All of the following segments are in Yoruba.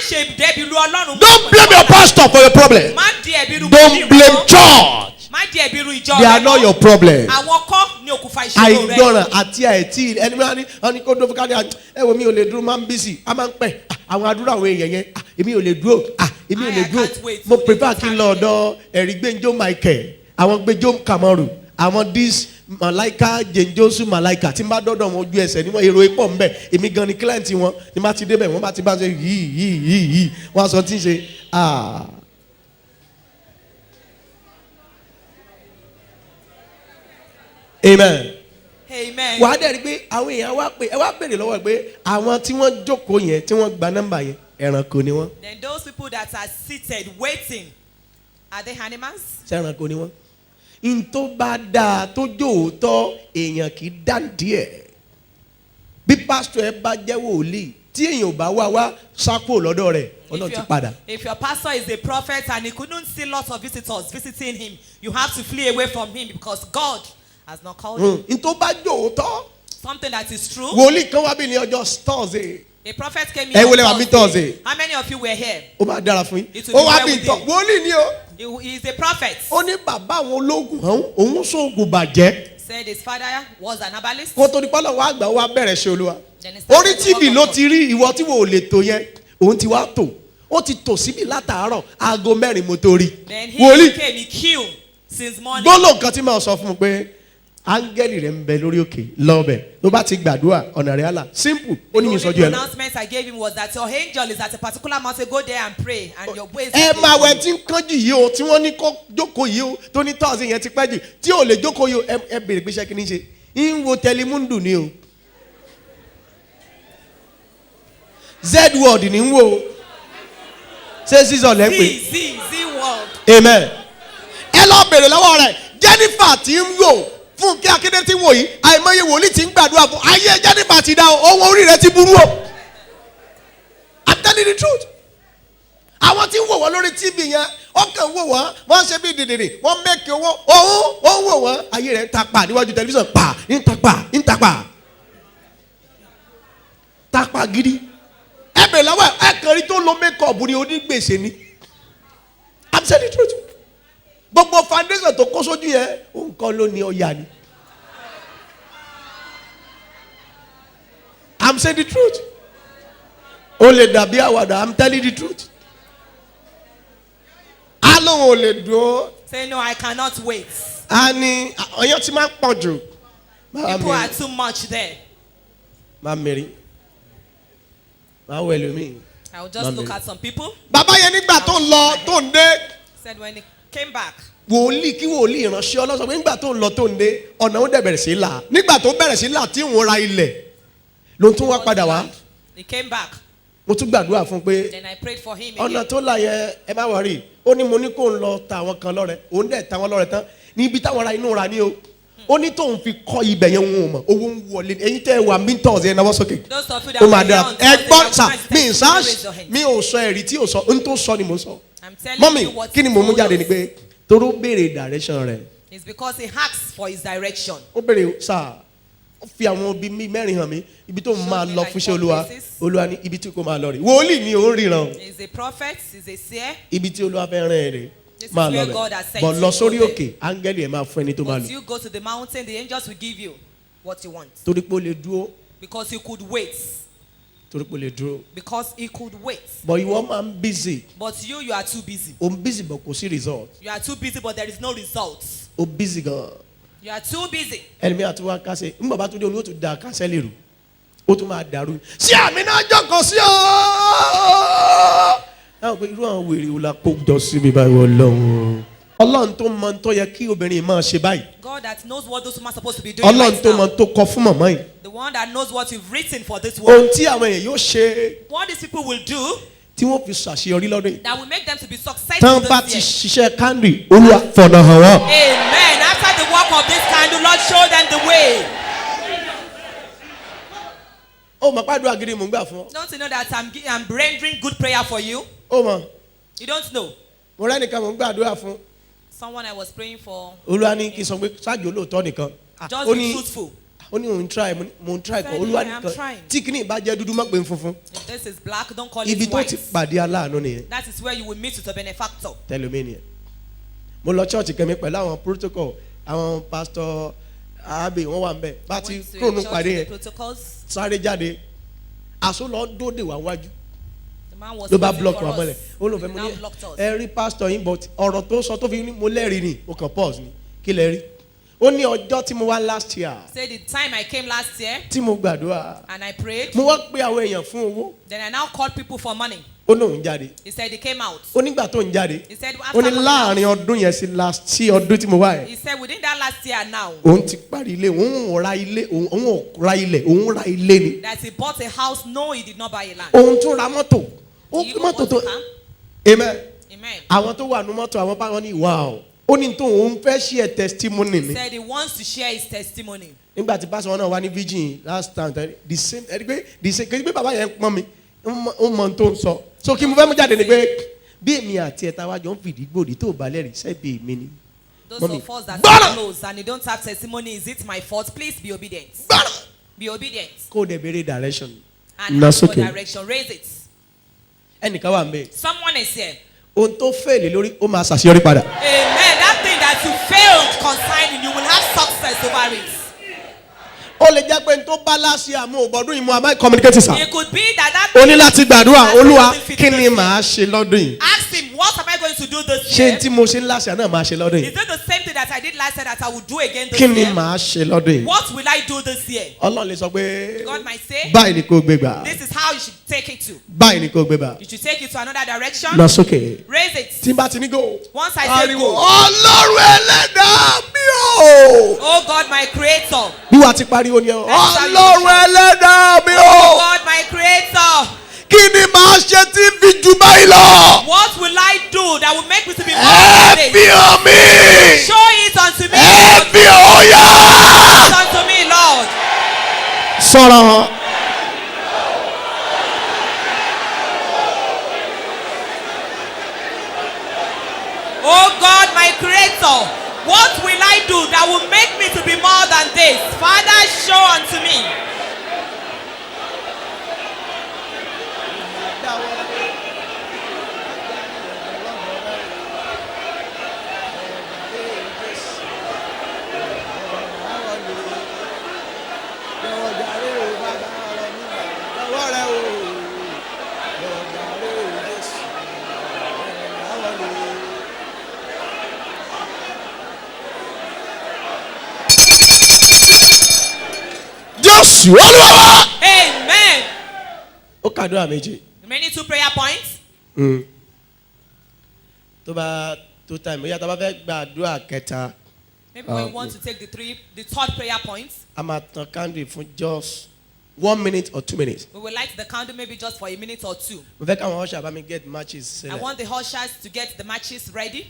Don't blame your pastor for your problem. Don't blame church. They are not your problem. Àìgbọràn àti àìtí ẹni máa ní kó dó fún káàdì ẹ wo mi ò lè dúró máa ń bísí a máa ń pẹ́ àwọn àdúrà àwọn èèyàn yẹn èmi ò lè dúró èmi ò lè dúró mo prefer kí n lọ ọ̀dọ̀ ẹ̀rí gbẹ́njọ́ Michael àwọn gbẹ́njọ́ Kamaru àwọn dis Malaika jẹnjosu Malaika tí n bá dọ́dọ̀ wọn ojú ẹsẹ̀ níwọ̀n èrò ipò ń bẹ̀ èmi gan ni client wọn ni má ti débẹ̀ wọ́n bá ti bá ṣe yìí wọ́n á sọ tí ń ṣe amen. Amen. Wàá dẹ̀ rí pé àwọn èèyàn wá pé ẹ wá béèrè lọ́wọ́ ẹ pé àwọn tí wọ́n jókòó yẹn tí wọ́n gba nọ́mbà yẹn ẹranko ni wọ́n. Then those people that are seated waiting, are they animals? Ṣé ẹranko ni wọ́n? N tó bá dáa tó jòótọ́ èèyàn kì í dáǹdí ẹ̀. Bí pásítọ̀ ẹ bá jẹ́ wòlíì tí èèyàn ò bá wá sápò lọ́dọ̀ rẹ̀ Ọlọ́run ti padà. If your pastor is a prophet and he couldn't see lots of visitors visiting him, you have to flee away from him because God has not called him. N tó bá jòótọ́. Something that is true. Wòlíì kan wá bí ní ọjọ́ Thursday. A prophet came here on Thursday. How many of you were here? Ó máa dára fún yín. It will be well with you. Wòlíì ni o. He is a prophet. Ó ní bàbá àwọn ológun òun sóògùn bàjẹ́. Said his father was an herbalist. Kó tó di pálọ̀ wá àgbà wá bẹ̀rẹ̀ ṣe Olúwa. Then he started Orí TV ló ti rí ìwọ tí wò lè tó yẹn òun ti wá tò ó ti tò síbi látàárọ̀ aago 4 mo tó rí. Then he came, he queued since morning. Gbólóhùn kan tí màá sọ fún mi pé áńgẹ́lì rẹ̀ ń bẹ lórí òkè lọ́bẹ̀ ló bá ti gbàdúrà ọ̀nà rẹ̀ àlà simple ó ní mi sọ́jú ẹ̀ lọ. The announcement I gave him was that your angel is at a particular mountain, go there and pray and your ways. Ẹ máa wẹ̀ tí ń kánjú yìí o tí wọ́n ní kó jókòó yìí o tó ní tọ́sí yẹn ti pẹ́ jù tí ò lè jókòó yìí o ẹ bèrè pé iṣẹ́ kí ni ṣe ń wo Telemundo ni o Z-World ni ń wo ṣé sísọ lẹ́ ń pè. Z-World. Amen. Ẹ lọ bèrè lọ́wọ́ rẹ̀ Jennifer ti ń wò Fúnkẹ́ Akíndé tí ń wò yìí àìmọye wòlíì tí ń gbàdúrà fún ayé Jennifer ti dá ohun orí rẹ̀ ti burú o. I'm telling the truth. Àwọn tí ń wò wọ́n lórí TV yẹn ọkàn wò wọ́n wọ́n ṣe bí dèdèrè wọ́n mẹ́kì owó òun wò wọ́n ayé rẹ̀ ń ta pa níwájú tẹlifíṣàn pa ń ta pa gidi. Ẹ bèrè lọ́wọ́ ẹ kàn rí tó lo mékọ̀ọ̀bù ni onígbèsè ni. I'm telling the truth. Gbogbo foundation tó kó sójú yẹn nǹkan ló ní ọ̀yà ni. I'm saying the truth. O lè dàbí àwàdà. I'm telling the truth. A lóun ò lè dúró. Say no, I cannot wait. A ní ọyọ́ tí máa ń pọ̀ jù. People are too much there. Máa mẹ́rin. Máa wẹ̀ lómi. I will just look at some people. Bàbá yẹn nígbà tó ń lọ tó ń dé. Said when he came back. Wòlíì kí wòlíì ìránṣẹ́ Ọlọ́sọ̀ pé nígbà tó ń lọ tó ń dé ọ̀nà ó dẹ̀ bẹ̀rẹ̀ sí là nígbà tó bẹ̀rẹ̀ sí là tí òun ra ilẹ̀ ló tún wá padà wá. He came back. Mo tún gbàdúrà fún pé Then I prayed for him ọ̀nà again. tó là yẹn ẹ má wọrí ó ní mo ní kó ń lọ ta àwọn kan lọ́rẹ òun dẹ̀ ta wọn lọ́rẹ tán níbi táwọn ra inú ra ní o ó ní tóun fi kọ́ ibẹ̀ yẹn wọn ò mọ̀ owó ń wọlé ẹ̀yin tẹ́ ẹ wà mintons yẹn náwó sókè Those of you that ó were máa dára young, ẹ gbọ́ sà raise your hand. mi ò sọ ẹ̀rí tí ò sọ ohun tó sọ ni mo sọ I'm telling mọ́mì you what kí ni mo mú he told jáde ni us. pé toró béèrè direction rẹ̀ It's because he asks for his direction. ó béèrè sà ó fi àwọn ibi mẹ́rin hàn mí ibi tó máa lọ fún iṣẹ́ Olúwa Olúwa ní ibi tí kò máa lọ rè wòlíì ni òun ríran He's a prophet, he's a seer. ibi tí Olúwa fẹ́ rán ẹ rè This is máa lọ where bẹ̀ God has sent bọ̀ you lọ to sórí go òkè áńgẹ́lì ẹ̀ máa fún ẹni tó máa Once lò you go to the mountain, the angels will give you what you want. torí pé ó lè dúró Because he could wait. torí pé ó lè dúró Because he could wait. bọ̀ ìwọ máa ń busy But you are too busy. o ń busy bọ̀ kò sí result You are too busy, but there is no results. o busy gan You are too busy. ẹlẹ́mìí àti wá kásẹ̀ ń bàbá tó dé olúwo tó da kásẹ̀ lè rù ó tún máa dàrú sí àmì náà jókòó sí ọ́ àwọn pé irú àwọn wèrè wo la kó jọ sí mi báyìí Ọlọ́run Ọlọ́run tó mọ tó yẹ kí obìnrin máa ṣe báyìí God that knows what those women are supposed to be doing Ọlọ́run right tó mọ now. tó kọ fún màmá yìí The one that knows what you've written for this world. ohun tí àwọn èèyàn yóò ṣe What these people will do tí wọ́n fi ṣàṣeyọrí lọ́dún yìí that will make them to be tán successful bá ti this ṣiṣẹ́ year. kándì Olúwa fọ̀nà hàn wọ́n. Amen. After the work of this candle, Lord, show them the way. ó mọ̀ pàdúrà gidi mò ń gbà fún ọ. Don't you know that I'm rendering good prayer for you? ó mọ̀ You don't know. mo rẹ́nìkan mò ń gbàdúrà fún Someone I was praying for. Olúwa ní kí n sọ pé ṣáàjì olóòótọ́ nìkan. Just ó be ní truthful. ó ní òun try mo try kọ olúwa nìkan tí kìíní bá jẹ́ dúdú má pè ń funfun. If this is black, don't call it white. Ibi tó ti pàdé aláàánú nìyẹn. That is where you will meet with a benefactor. Tẹlomi nìyẹn. Mo lọ church kẹ́mi pẹ̀lú àwọn protocol àwọn pastor Abe wọ́n wà ń bẹ̀ bá ti kúrò ní pàdé yẹn sáré jáde àṣọ lọ dóde wá wájú ló bá block wa mọ́lẹ̀ ó lọ fẹ́ mo ní ẹ rí pastor yín but ọ̀rọ̀ tó sọ tó fi ní mo lẹ́rìí ni mo kàn pause ni kí lẹ rí ó ní ọjọ́ tí mo wá last year. Say the time I came last year. Tí mo gbàdúrà. And I prayed. Mo wá pè àwọn èèyàn fún owó. Then I now called people for money. Ó lóun jáde. He said he came out. Ó nígbà tó ń jáde. He said after ó ní láàrin ọdún yẹn sí ọdún tí mo wá yẹn. He said within that last year now. Òun ti parí ilé òun ra ilé òun ra ilé ni. That he bought a house. No, he did not buy a land. Òun tún ra mọ́tò. Ó fi mọ́tò tó. Amen. Amen. Àwọn tó wà nínú mọ́tò àwọn bá wọn ní wow. Ó ní tó òun fẹ́ share testimony ni. He said he wants to share his testimony. Nígbà tí pásọ̀ náà wá ní virgin last time the same kí ni pé bàbá yẹn pọ́n mi ó mọ tó ń sọ. So kí mo fẹ́ mú jáde ni pé bí èmi àti ẹ̀ta wájọ ń fìdí gbòdì tó balẹ̀ rí sẹ́bi èmi ni. Those of us that are close and they don't have testimony, is it my fault? Please be obedient. Be obedient. Kó o dẹ̀ béèrè direction. And ask for direction. Raise it. Ẹnìkan wà ń bẹ̀. Someone is here. Ohun tó fẹ́ẹ̀lì lórí ó máa ṣàṣeyọrí padà. Amen. That thing that you failed concerning, you will have success over it. Ó lè jẹ́ pé tó bá láṣẹ àmú ògbọ́dún ìmú àmọ́ communicate sir. It could be that. O ní láti gbàdúrà Olúwa kí ni màá ṣe lọ́dún yìí. Ask him, what am I going to do this year? Ṣé tí mo ṣe ń láṣẹ náà máa ṣe lọ́dún yìí? Is it the same thing that I did last year that I will do again this year? Kí ni màá ṣe lọ́dún yìí? What will I do this year? Ọlọ́run lè sọ pé God might say, báyìí ni kò gbé gbà. this is how you should take it to. Báyìí ni kò gbé gbà. You should take it to another direction. Lọ sókè. Raise it. Tí n bá ti ní go. Once I say go. Ọlọ́run ẹlẹ́dàá mi o. Oh God, my creator. Bí wàá ti pariwo ni ọ. Ọlọ́run ẹlẹ́dàá mi o. Oh God, my creator. Kí ni màá ṣe tí fi jù báyìí lọ? What will I do that will make me to be more than this? Ẹ fi hàn mí. Show it unto me. Ẹ fi hàn yá. Show it unto me, Lord. Sọ̀rọ̀. Oh God, my creator, what will I do that will make me to be more than this? Father, show unto me. Jésù Olúwa wa. Amen. Ó kàdúrà méjì. Remaining 2 prayer points. Tó bá tó time ìyá tó bá fẹ́ gbàdúrà kẹta. Maybe we want to take the third prayer point. A máa tan candle fún just 1 minute or 2 minutes. We will light the candle maybe just for a minute or 2. Mo fẹ́ káwọn usher bá mi get matches sílẹ̀. I want the ushers to get the matches ready.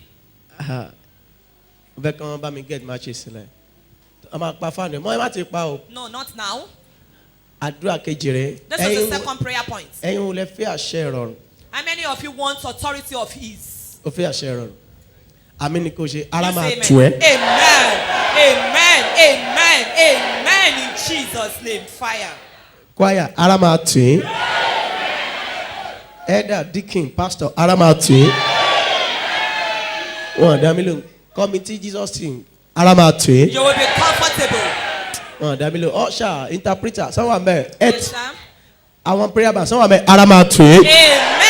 Mo fẹ́ káwọn bá mi get matches sílẹ̀. A máa pa fáànù mọ́ ẹ má ti pa o. No, not now. Àdúrà kejì rẹ̀. This is the second prayer point. Ẹ̀yin ò lè fẹ́ àṣẹ ìrọ̀rùn. How many of you want authority of ease? O fẹ́ àṣẹ ìrọ̀rùn. Àmì ni kò ṣe ara máa Amen. tù ẹ́. Amen. Amen. Amen. Amen. In Jesus' name, fire. Choir, ara máa tù yín. Elder, deacon, pastor, ara máa tù yín. Wọ́n dá mi lóhùn. Committee Jesus team, ara máa tù yín. You will be comfortable. Wọ́n dá mi lóhùn. Usher, interpreter, sanwó àmẹ́. Yes, sir. Àwọn prayer band, sanwó àmẹ́, ara máa tù yín. Amen.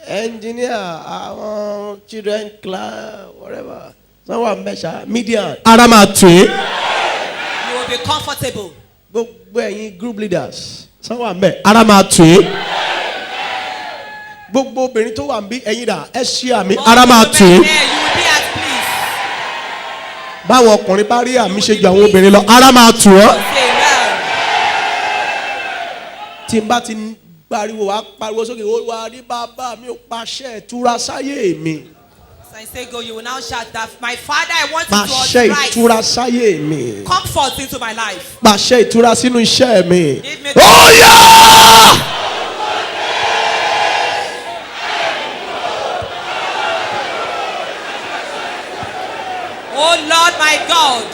Engineer, àwọn children class, whatever. Sanwó àmẹ́ ṣá, media, ara máa tù yín. You will be comfortable. Gbogbo ẹ̀yin group leaders, sanwó àmẹ́, ara máa tù yín. Gbogbo obìnrin tó wà níbí ẹ̀yin dà ẹ ṣí àmì ara máa tù yín. You will be at peace. Báwọn ọkùnrin bá rí àmì ṣe ju àwọn obìnrin lọ ara máa tù ọ́. Amen. Tí n bá ti pariwo wá pariwo sókè wá rí bàbá mi ò pàṣẹ ìtura sáyé mi. As I say go, you will now shout that my Father, I want you Pàṣẹ to ìtura sáyé mi. comfort into my life. Pàṣẹ ìtura sínú iṣẹ́ mi. Give me Ó yá! Oh Lord, my God,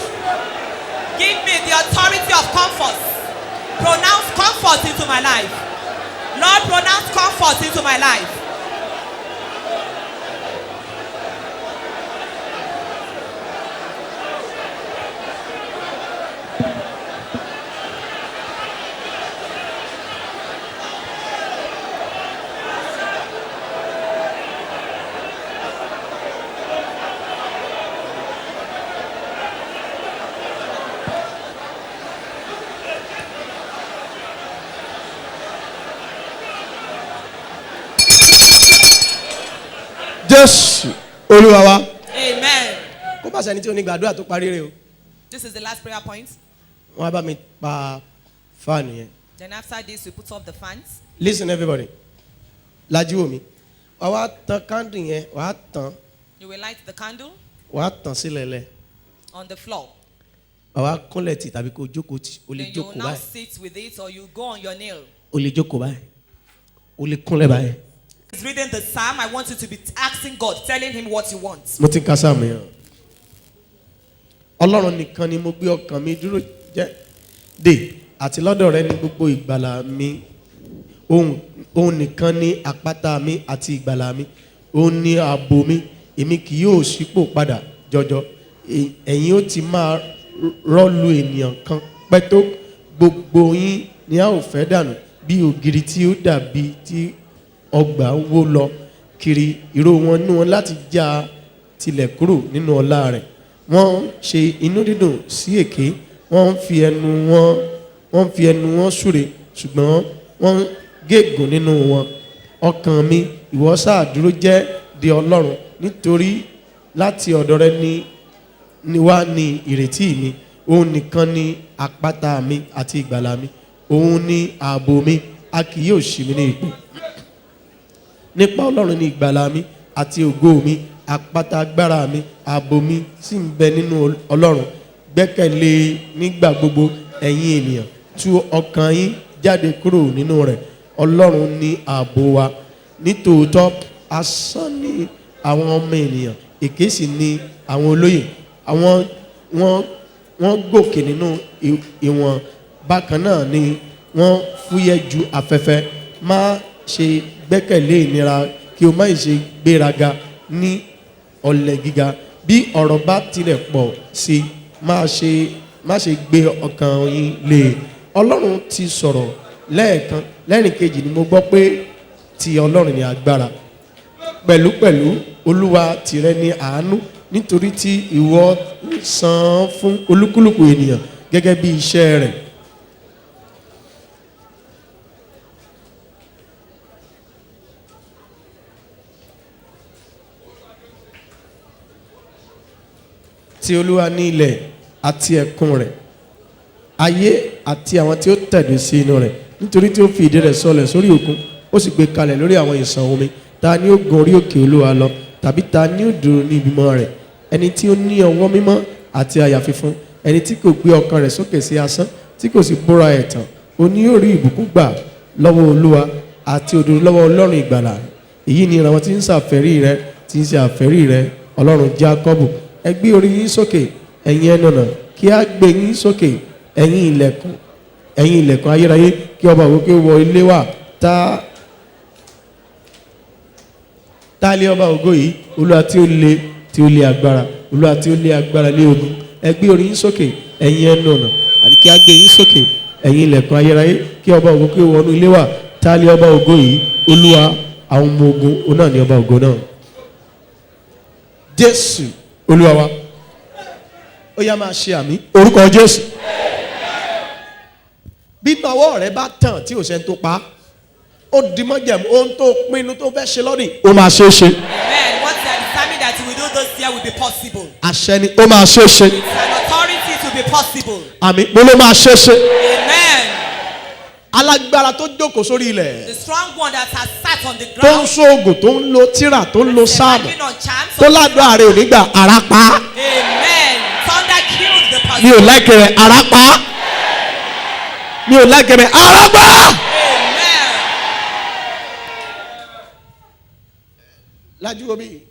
comfort into my life. Jésù Olúwa wa. Amen. Kó bá sẹ́ni tí ó ní gbàdúrà tó parí rẹ̀ o. This is the last prayer point. Wọ́n á bá mi pa fáànù yẹn. Then after this, we put off the fans. Listen everybody. Lajú omi. Wà á tan candle yẹn, wà á tan. You will light the candle. Wà á tan sílẹ̀ lẹ̀. On the floor. Wà á kúnlẹ̀ tì tàbí kó jókòó tì. O lè Then you will jókòó now báyìí. sit with it or you go on your nail. O lè jókòó báyìí. O lè kúnlẹ̀ báyìí. He's reading the psalm. I want you to be asking God, telling him what you want. Mo ti ń ka sáàmù yẹn. Ọlọ́run nìkan ni mo gbé ọkàn mi dúró jẹ́ dè àti lọ́dọ̀ rẹ ní gbogbo ìgbàlà mi. Òun nìkan ni àpáta mi àti ìgbàlà mi. Òun ni ààbò mi. Èmi kì yóò ṣípò padà jọjọ. Ẹ̀yin ó ti máa rọ́lu ènìyàn kan pẹ́ tó. Gbogbo yín ni a ò fẹ́ dànù bí ògiri tí ó dàbí tí ọgbà wó lọ kiri. Ìró wọn nú wọn láti já tilẹ̀ kúrò nínú ọlá rẹ̀. Wọ́n ṣe inú dídùn sí èké. Wọ́n fi ẹnu wọn súre ṣùgbọ́n wọ́n gégùn nínú wọn. Ọkàn mi ìwọ sáà dúró jẹ́ di Ọlọ́run nítorí láti ọ̀dọ̀ rẹ ni wá ní ìrètí mi. Òun nìkan ni àpáta mi àti ìgbàlà mi. Òun ni ààbò mi, a kì yóò ṣì mí ní ìpè. Nípa Ọlọ́run ni ìgbàlà mi àti ògo mi, àpáta agbára mi, ààbò mi sì ń bẹ nínú Ọlọ́run. Gbẹ́kẹ̀lé nígbà gbogbo ẹ̀yin ènìyàn, tú ọkàn yín jáde kúrò nínú rẹ̀. Ọlọ́run ni ààbò wa. Nítòótọ́ asán ni àwọn ọmọ ènìyàn, èké sì ni àwọn olóyè. Wọ́n gòkè nínú ìwọ̀n, bákan náà ni wọ́n fúyẹ́ ju afẹ́fẹ́. Má ṣe gbẹ́kẹ̀lé ìnira kí o má ṣe gbéraga ní ọ̀lẹ gíga. Bí ọ̀rọ̀ bá tilẹ̀ pọ̀ sí, má ṣe gbé ọkàn yín lé. Ọlọ́run ti sọ̀rọ̀ lẹ́ẹ̀kan, lẹ́rìn kejì ni mo gbọ́ pé ti Ọlọ́run ni agbára. Pẹ̀lúpẹ̀lú Olúwa tìrẹ ni àánú, nítorí tí ìwọ san fún olúkúlùkù ènìyàn gẹ́gẹ́ bí iṣẹ́ rẹ̀. Ti Olúwa ní ilẹ̀ àti ẹ̀kún rẹ̀, ayé àti àwọn tí ó tẹ̀dó sí inú rẹ̀. Nítorí tí ó fi ìdí rẹ̀ sọlẹ̀ sórí òkun, ó sì gbé kalẹ̀ lórí àwọn ìṣàn omi. Ta ni ó gun orí òkè Olúwa lọ? Tàbí ta ni ó dúró ní ibímọ rẹ̀? Ẹni tí ó ní ọwọ́ mímọ́ àti àyà funfun, ẹni tí kò gbé ọkàn rẹ̀ sókè sí asán, tí kò sì búra ẹ̀tàn. Òní yóò rí ìbùkún gbà lọ́wọ́ Olúwa àti òdodo lọ́wọ́ Ọlọ́run ìgbàlà. Èyí ni ìran wọn tí ń ṣàfẹ́rí rẹ̀, tí ń ṣe àfẹ́rí rẹ̀, Ọlọ́run Jákọ́bù. Ẹ gbé orí yín sókè, ẹ̀yin ẹnu ọ̀nà, kí a gbé yín sókè, ẹ̀yin ilẹ̀kùn ayérayé, kí ọba ògo kí ó wọ ilé wa. Ta lé ọba ògo yìí? Olúwa tí ó lé agbára, Olúwa tí ó lé agbára lé ogun. Ẹ gbé orí yín sókè, ẹ̀yin ẹnu ọ̀nà, àti kí a gbé yín sókè, ẹ̀yin ilẹ̀kùn ayérayé, kí ọba ògo kí ó wọnú ilé wa. Ta lé ọba ògo yìí? Olúwa àwọn ọmọ ogun, òun náà ni ọba ògo náà. Jésù Olúwa wa. Ó yá máa ṣe àmì orúkọ Jésù. Bí ọwọ́ rẹ bá tàn tí ò sẹ́ni tó pa, ó di mọ́jẹ̀mú ohun tó pinnu tó fẹ́ ṣe lọ́dún, ó máa ṣe é ṣe. Amen. What you are determined that you will do this year will be possible. Àṣẹ ni ó máa ṣe é ṣe. It's an authority to be possible. Àmì mo ló máa ṣe é ṣe. Amen. Alágbára tó jókòó sórí ilẹ̀. The strong one that has sat on the Tó ń ground. ṣoògùn, tó ń lo tírà, tó ń lo sáàmù, Standing on charms. tó ládùn ààrẹ ò ní gbà ara pa. Amen. Thunder killed the person. Mi ò láìkẹ́ rẹ̀ ara pa. Mi ò láìkẹ́ rẹ̀ ara pa. Amen. Lájú omi.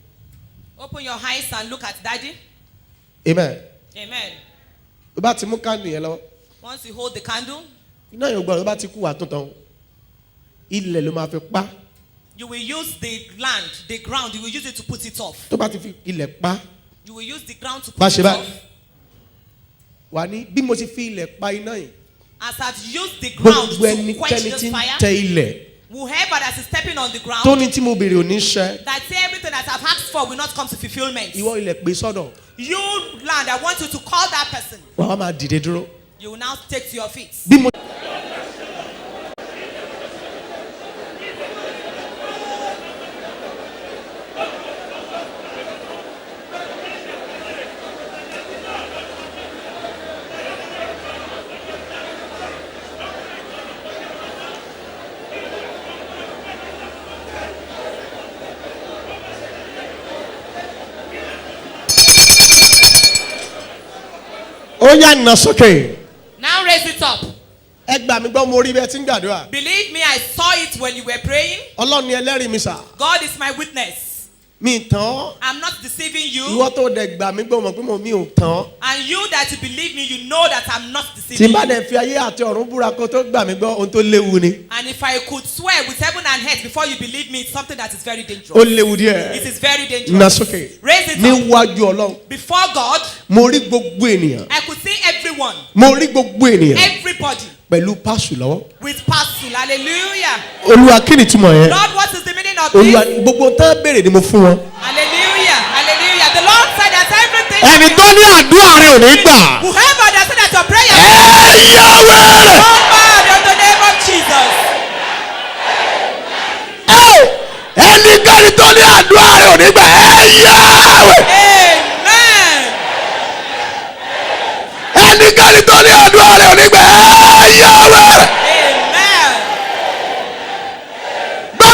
Open your eyes and look at Daddy. Amen. Amen. Tó bá ti mú kándù yẹn lọ, Once you hold the candle, iná yóò gbọ́dọ̀ tó bá ti kú wà tó tán. ilẹ̀ ló máa fi pa. You will use the land, the ground, you will use it to put it off. Tó bá ti fi ilẹ̀ pa. You will use the ground to put it off. Wà ní bí mo ti fi ilẹ̀ pa iná yìí. As I've used the ground to quench this fire. Tẹ ilẹ̀. Whoever that is stepping on the ground. Tó ní tí mo béèrè ò ní ṣẹ. That say everything that I've asked for will not come to fulfilment. Ìwọ ilẹ̀ pè sọ́dọ̀. You land, I want you to call that person. Wà á máa dìde dúró. You will now take to your feet. Bí mo. Ó yá nà sókè. Now raise it up. Ẹ gbà mí gbọ́ mo rí bẹ́ẹ̀ tí ń gbàdúrà. Believe me, I saw it when you were praying. Ọlọ́run ni ẹlẹ́rìí mi sà. God is my witness. Mi tán. I'm not deceiving you. Ìwọ tó dẹ̀ gbà mí gbọ́ mọ̀ pé mi ò tán. And you that you believe me, you know that I'm not deceiving you. Tí n bá you. dẹ̀ fi ayé àti ọ̀run búra kó tó gbà mí gbọ́ ohun tó léwu ni. And if I could swear with heaven and earth before you believe me, it's something that is very dangerous. Ó léwu díẹ̀. It is very dangerous. Nà sókè. Raise it up. Níwájú Ọlọ́run. Before God, mo rí gbogbo ènìyàn. I could see everyone. Mo rí gbogbo ènìyàn. Everybody. Pẹ̀lú pásù lọ́wọ́. With parcel. Hallelujah. Olúwa kí ni túmọ̀ yẹn? Lord, what is the meaning of Olúwa this? gbogbo tán béèrè ni mo fún wọn. Hallelujah. Hallelujah. The Lord said that everything. Ẹni tó ní àdúrà rẹ̀ ò ní gbà. Whoever that said that your prayer. Ẹ yá wẹ̀rẹ̀. Oh God, in the name of Jesus. Ẹnikẹ́ni tó ní àdúrà rẹ̀ ò ní gbà. Ẹ yá wẹ̀. Amen. Ẹnikẹ́ni tó ní àdúrà rẹ̀ ò ní gbà. Ẹ yá wẹ̀rẹ̀. Amen.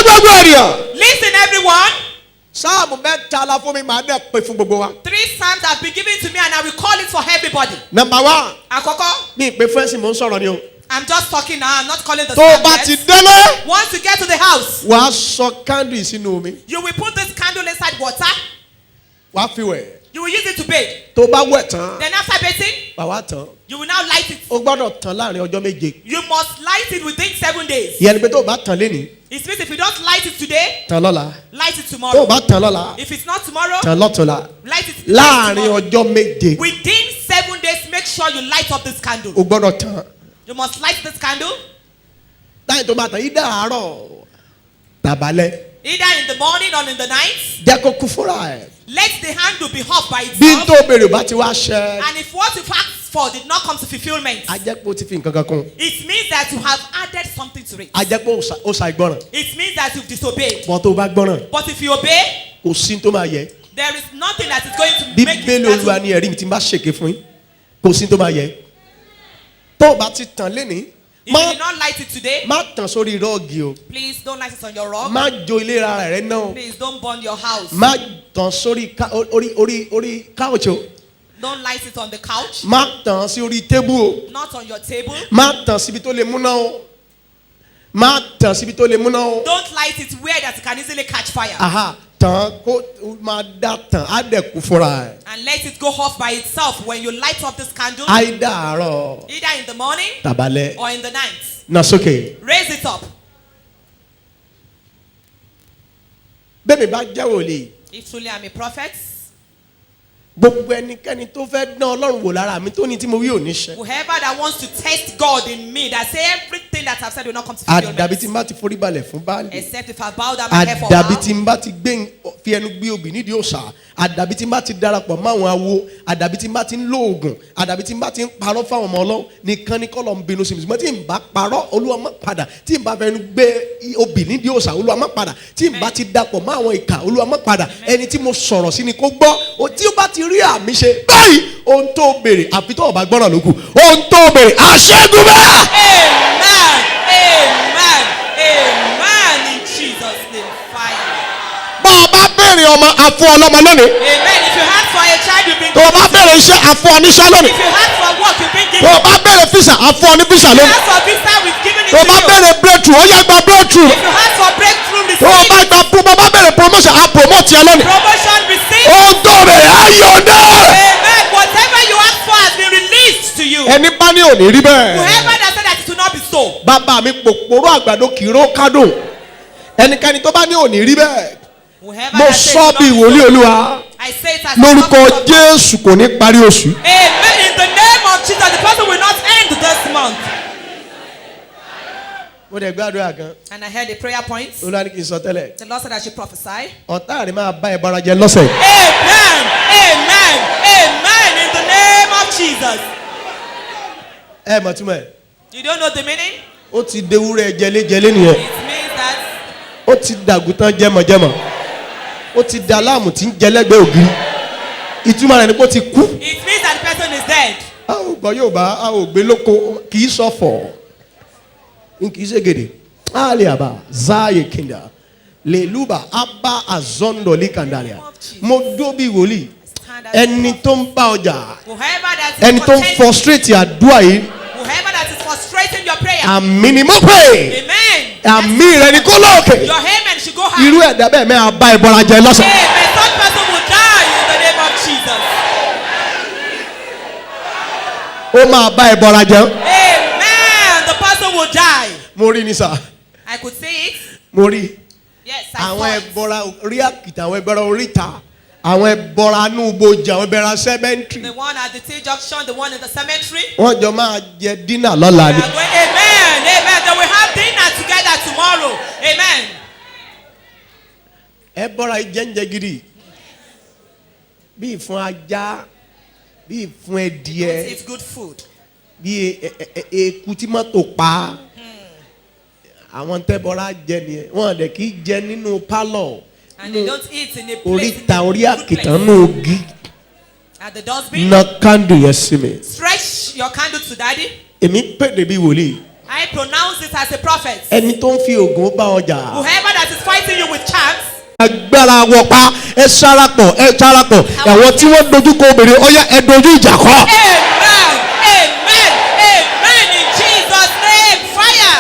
Gbogbo ènìyàn. Listen, everyone. Sáàmù mẹ́ta la fún mi màá dẹ̀ pè fún gbogbo wa. 3 psalms have been given to me and I will call it for everybody. Number 1. Àkọ́kọ́. Mi ìpè fẹ́ǹsì mò ń sọ̀rọ̀ ni o. I'm just talking now. I'm not calling the Tó o psalm bá yet. ti délé. Once you get to the house, Wàá sọ candle sínú omi. you will put this candle inside water. Wàá fi wẹ̀. You will use it to bathe. Tó o bá wẹ̀ tán. Then after bathing, Wàá wá tán. you will now light it. O gbọ́dọ̀ tán láàrin ọjọ́ méje. You must light it within 7 days. Ìyẹn ni pé tó o bá tán lénìí. It means if you don't light it today, Tán lọ́la. light it Tó o tomorrow. bá tán lọ́la. If it's not tomorrow, Tán lọ́tọ̀la. light it Láàrin tomorrow. ọjọ́ méje. Within 7 days, make sure you light up this candle. O gbọ́dọ̀ tán. You must light this candle Láyìn tó máa tán yí dàárọ̀ tàbálẹ̀. either in the morning or in the night. Jẹ́ kó kú fúnra ẹ̀. Let the handle be off by Bí itself. tó béèrè bá ti wá ṣẹ. And if what you've asked for did not come to fulfillment, A jẹ́ pé o ti fi nǹkan kan kún. it means that you have added something to it. A jẹ́ pé o ṣàìgbọràn. It means that you've disobeyed. Bọ́ tó o bá gbọ́ràn. But if you obey, Kò sí tó máa yẹ. there is nothing that is going to make Bíbélì you Olúwa ni ẹ̀rí mi ti bá ṣèké fún yín. Kò sí tó máa yẹ. Tó o bá ti tàn lénìí. If you did not light it today, Má tàn sórí rọ́ọ̀gì o. please don't light it on your rug. Má jó ìlera rẹ̀ náà o. Please don't burn your house. Má tàn sórí orí couch o. Don't light it on the couch. Má tàn sí orí tébù o. Not on your table. Má tàn síbi tó lè múná o. Má tàn síbi tó lè múná o. Don't light it where that it can easily catch fire. Aha, tàn kó máa dá tàn á dẹ̀ kú fúnra ẹ̀. And let it go off by itself when you light up this candle. Àì dàárọ̀ Either in the morning tàbálẹ̀. or in the night. Nà sókè. Raise it up. Bẹ́ẹ̀ni bá jẹ́ wòlíì. If truly I'm a prophet, Gbogbo ẹnikẹ́ni tó fẹ́ dán Ọlọ́run wò lára mi tó ní tí mo wí ò ní ṣẹ. whoever that wants to test God in me, that say everything that I've said will not come to Àdàbí fulfillment. tí n bá ti forí balẹ̀ fún Báálì. Except if I bow down my head for Àdàbí now. tí n bá ti fi ẹnu gbé obì nídìí òòṣà. Àdàbí tí n bá ti darapọ̀ mọ́ àwọn awo. Àdàbí tí n bá ti ń lo oògùn. Àdàbí tí n bá ti ń parọ́ fáwọn ọmọ Ọlọ́run. Nìkan ni kọ́lọ̀ ń bínú sí mi. Ṣùgbọ́n tí n bá parọ́ Olúwa má padà. Tí n bá fẹnu gbé obì nídìí òòṣà Olúwa má padà. Tí n bá ti dapọ̀ mọ́ àwọn ìkà Olúwa má padà. Ẹni tí mo sọ̀rọ̀ sí ni kó gbọ́. Tí ó bá ti rí àmì ṣe báyìí ohun tó béèrè àfi tó o bá gbọ́ràn lókù. Ohun tó béèrè àṣẹ́gun bẹ́ẹ̀. Amen. Amen. Amen. In Jesus' name. Fire. Bá a bá béèrè ọmọ àfọ ọlọ́mọ lónìí. Amen. If you ask for a child, you've been Tó o bá béèrè iṣẹ́ àfọ oníṣẹ́ lónìí. If you ask for work, you've been Tó given. o bá béèrè físà àfọ onífísà If you lónìí. ask for visa, we've given it Tó o to bá you. béèrè breakthrough ó yẹ gba breakthrough. If you ask for breakthrough, Tó o receive. bá béèrè promotion á promote yẹ lónìí. Promotion, receive. Ohun tó béèrè á yọ̀ǹda. Amen. Whatever you ask for has been released to you. Ẹni bá ní òní rí bẹ́ẹ̀. Whoever that said that it will not be so. bàbá mi pòpòrò àgbàdo kìró kádùn ẹnikẹ́ni tó bá ní òní rí bẹ́ẹ̀ mo sọ bí wòlíì Olúwa lórúkọ Jésù kò ní parí oṣù. Amen. In the name of Jesus, the person will not end this month. mo dẹ̀ gbàdúrà gan. And I heard a prayer point. Olúwa ní kí n sọ tẹ́lẹ̀. The Lord said I should prophesy. ọ̀tá rẹ̀ máa bá ẹ bára jẹ lọ́sẹ̀. Amen. Amen. Amen. In the name of Jesus. ẹ mọ̀ túmọ̀ ẹ̀. You don't know the meaning? ó ti dewúrẹ́ jẹlẹ́jẹlẹ́ nìyẹn. It means that ó ti dàgùtàn jẹmọ̀jẹmọ̀. ó ti da aláàmù tí ń jẹlẹ́gbẹ̀ẹ́ ògiri. ìtumọ̀ rẹ̀ ni pé ó ti kú. it means that the person is dead. a ò gbọ́ yóò bá a ò gbé lóko kì í sọ̀fọ̀ kì í ṣe gèdè. aliaba zaaye kinda leluba abba azondoli kandalia. mo dó bí wòlíì ẹni tó ń bá ọjà ẹni tó ń frustrate àdúrà yìí. Whoever that is frustrating your prayer. àmì ni mo pè. Amen. àmì rẹ ni kó lóòkè. Your amen should go high. irú ẹ̀dá bẹ́ẹ̀ mẹ́ àbá ìbọra jẹ lọ́sàn. Amen. Such person will die in the name of Jesus. ó máa bá ìbọra jẹ. Amen. The person will die. mo rí ni sà. I could see it. mo rí. Yes, I saw àwọn it. ẹbọra orí àkìtà àwọn ẹbọra oríta àwọn ẹbọra anúbojì àwọn ẹbọra sẹmẹntì. The one at the T junction, the one in the cemetery. wọ́n jọ máa jẹ dínà lọ́la ni. Amen. Amen. They will have dinner together tomorrow. Amen. ẹbọra ìjẹ́njẹ gidi bí ìfun ajá bí ìfun ẹdìẹ It's good food. bí eku tí mọ́tò pa àwọn tẹ́bọra jẹ nìyẹn wọ́n dẹ̀ kì í jẹ nínú pálọ̀. And they don't eat in a place. oríta orí àkìtàn náà ogi. At the dustbin. na candle yẹn sí mi. Stretch your candle to daddy. èmi pèdè bí wòlíì. I pronounce it as a prophet. ẹni tó ń fi oògùn bá ọjà. Whoever that is fighting you with charms. agbára wọ̀pá ẹ sarapọ̀ àwọn tí wọ́n dojú kọ obìnrin ọ̀yá ẹ dojú ìjà kọ. Amen. Amen. Amen. In Jesus' name, fire.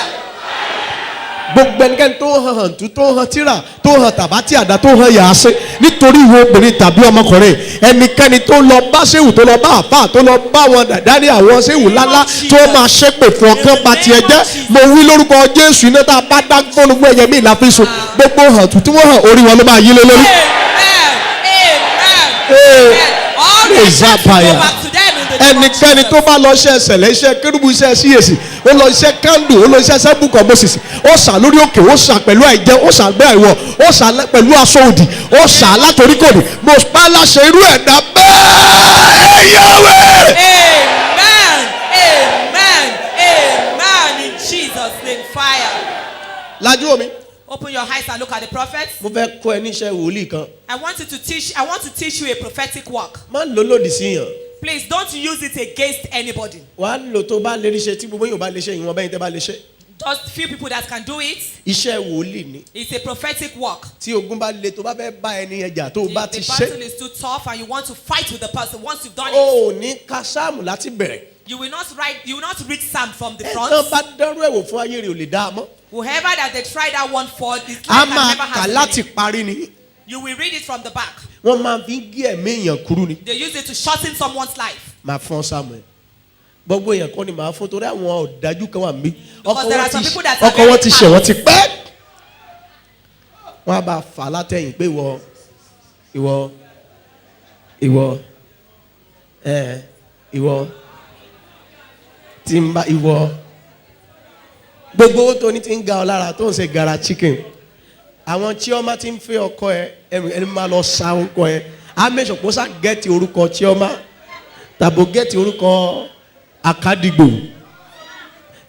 gbogbo ẹnikẹ́ni tó hàn tú tó hàn tíra tó hàn tàbátì àdá tó hàn yàásẹ́ nítorí ìwọ obìnrin tàbí ọmọkùnrin ẹnikẹ́ni tó lọ bá séwù tó lọ bá àfà tó lọ bá wọn dàdá ní àwọn séwù lálá tó máa ṣépè fún ọkàn bá tiẹ̀ jẹ́ mo wí lórúkọ Jésù iná tá a bá dá fún gbogbo ẹ̀yẹ mi ìlàfin sùn gbogbo hàn tú tí wọ́n hàn orí wọn ló máa yí lé lórí. ẹnikẹ́ni tó bá lọ iṣẹ́ ẹsẹ̀lẹ̀ iṣẹ́ kérúbù iṣẹ́ síyèsí ó lọ iṣẹ́ kándù ó lọ iṣẹ́ sẹ́bùkọ̀ mọ́sìsì ó sà lórí òkè ó sà pẹ̀lú àìjẹ ó sà bẹ́ẹ̀ ìwọ ó sà pẹ̀lú aṣọ òdì ó sà látòrí kòdì mo pa láṣẹ irú ẹ̀dá bẹ́ẹ̀ yàwé. Amen. Amen. Amen. In Jesus' name, fire. lajú omi. Open your eyes and look at the prophet. mo fẹ́ kọ́ ẹ níṣẹ́ wòlíì kan. I want to teach you a prophetic work. má lò lòdì sí yàn. Please don't use it against anybody. wàá lò tó bá lè ṣe tí gbogbo yóò bá lè ṣe ìwọ̀n bẹ́yìn tẹ́ bá lè ṣe. Just few people that can do it. iṣẹ́ wòlíì ni. It's a prophetic work. tí ogun bá le tó bá fẹ́ bá ẹni ẹja tó bá ti The ṣe. battle is too tough and you want to fight with the person once you've done it. o ò ní ka sáàmù láti bẹ̀rẹ̀. You will not read Psalm from the front. ẹ̀tàn bá dánrú ẹ̀wò fún ayé rẹ̀ ò lè dá a mọ́. Whoever that they try that one for, this a life máa never kà has láti meaning. parí ni. You will read it from the back. wọ́n máa fi ń gé ẹ̀mí èèyàn kúrú ni. They use it to shorten someone's life. máa fọ́n Samuel. gbogbo èèyàn kọ́ ni màá fún torí àwọn ọ̀dájú kan wà mí. Because there are some people that are ọkọ wọn very ti ṣẹ̀ wọ́n ti pẹ́. wọ́n á bá fà á látẹ̀yìn pé ìwọ tí ń bá ìwọ gbogbo owó tó ní ti ń ga ọ lára tó ń ṣe gara chicken àwọn chioma ti ń fẹ́ ọkọ ẹ ẹni máa lọ sa orúkọ ẹ á mẹ́sàn kó sá gẹ́ẹ̀tì orúkọ chioma tàbí gẹ́ẹ̀tì orúkọ akadigbo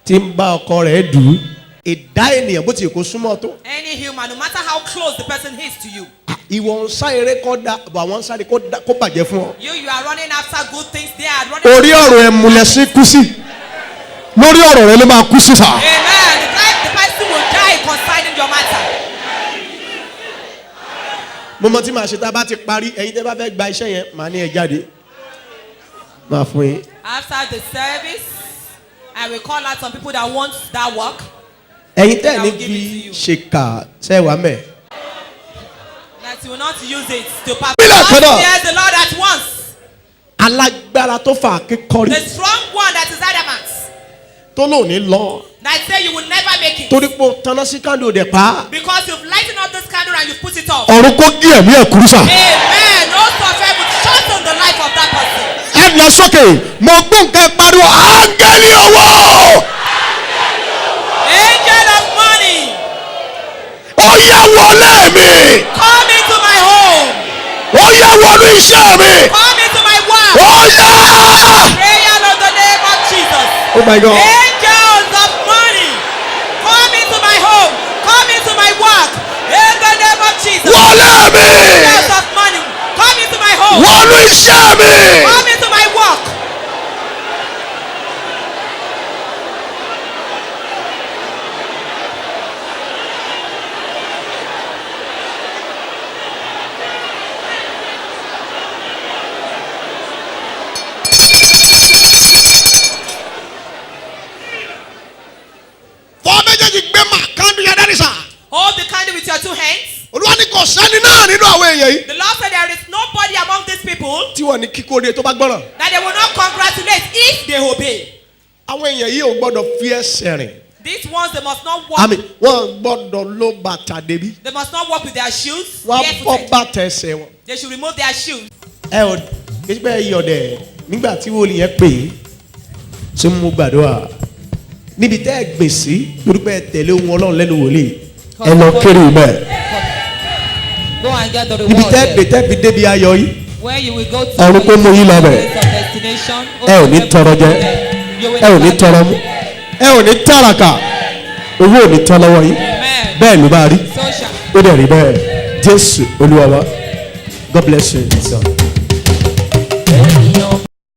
tí ń bá ọkọ rẹ̀ dùn ìdá ènìyàn bó ti kó súnmọ́ tó. Any human, no matter how close the person is to you. ìwọ ń sá eré kọ́ da àwọn ń sáré kó bàjẹ́ fún ọ. You are running after good things. They are running. orí ọ̀rọ̀ ẹ̀ múlẹ̀ sí kú sí lórí ọ̀rọ̀ rẹ ló máa kú sí sá. Amen. The person will die concerning your matter. mo mọ tí màá ṣe tá a bá ti parí ẹ̀yin tẹ́ bá fẹ́ gba iṣẹ́ yẹn màá ní ẹ jáde máa fún yín. After the service, I will call out some people that want that work. ẹ̀yin tẹ́ ní fi ṣèkà sẹ́wàá mẹ́. That you will not use it to pass. Yes, the Lord at once. alágbára tó fà kíkọrí. The strong one that is adamant. tó lò ní lọ. That say you will never make it. Torí pé tanná sí candle dẹ̀ pa. Because you've lightened up this candle and you've put it off. Ọ̀run kò gé ẹ̀mí ẹ̀ kúrú sà. Amen. No prophet will shorten the life of that person. Ẹ lọ sókè, mo gbọ́ nǹkan pariwo, áńgẹ́lì owó. Angel of money. Ó yá wọlé mi. Come into my home. Ó yá wọnú iṣẹ́ mi. Come into my work. Ó yá. Prayer of the name of Jesus. Oh my God. Angels of money. Come into my home. Come into my work. In the name of Jesus. Wọlé mi. Angels of money. Come into my home. Wọnú iṣẹ́ mi. Come into my work. Hold the candle with your two hands. Olúwa ní kò sẹ́ni náà nínú àwọn èèyàn yìí. The Lord said there is nobody among these people Tí wọ́n ní kíkóde tó bá gbọ́ràn. that they will not congratulate if they obey. Àwọn èèyàn yìí ò gbọ́dọ̀ fi ẹsẹ̀ rìn. These ones, they must not walk. Àmín, wọ́n gbọ́dọ̀ ló bàtà débi. They must not walk with their shoes. Wọ́n á bọ́ Barefooted. bàtà ẹsẹ̀ wọn. They should remove their shoes. Ẹ ò kí bẹ́ẹ̀ yọ̀dẹ̀ nígbà tí wòlíì yẹn pè é. Ṣé mo gbàdúrà? Níbi tẹ́ ẹ gbèsè lórí pé ẹ tẹ̀lé ohun Ọlọ́run lẹ́nu wòlíì. Ẹ lọ kéré bẹ́ẹ̀. Go and get the Níbi reward tẹ́ ẹ there. gbè tẹ́ fi débi ayọ̀ yìí. Where you will go to Ọ̀run kó mú yín lọ bẹ̀. place of destination. Ẹ ò ní tọrọ jẹ. You will Ẹ ò ní tọrọ mú. Ẹ ò ní tàràkà. Owó ò ní tán lọ́wọ́ yín. Amen. Bẹ́ẹ̀ ló bá rí. So shall. Ó dẹ̀ rí bẹ́ẹ̀. Jésù Olúwa wa. God bless you.